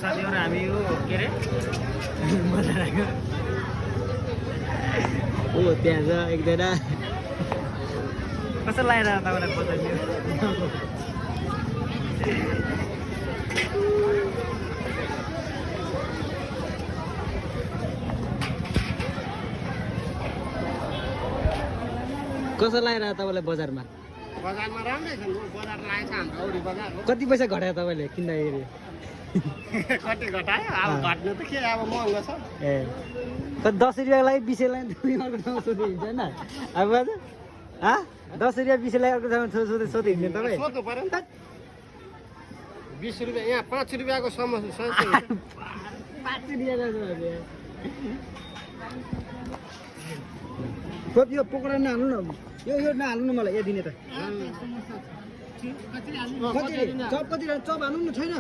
साथीहरु हामी यो के रे बजार आएको ओ त्यहाँ छ एकजना कस्तो लागिरहेको तपाईँलाई बजार यो कसो लागिरहेको तपाईँलाई बजारमा बजारमा राम्रै छ बजार लागेको छ हाम्रो औरी बजार हो कति पैसा घटायो तपाईँले किन्दाखेरि कति घटायो अब घट्नु त के अब महँगो छ ए कति 10 रुपियाँको लागि 20 लागि दुई अर्को ठाउँमा सोध्दै हिँड्छ होइन अब बाजे 10 रुपियाँ 20 लागि अर्को ठाउँमा सोध्दै हिँड्ने तपाईँ सोध्नु पर्यो नि त 20 रुपियाँ यहाँ 5 रुपियाँको समस्या 5 रुपियाँ कति यो पकडा नहाल्नु न यो नहाल्नु न मलाई यो दिने त कति चप कति चप हाल्नु न छैन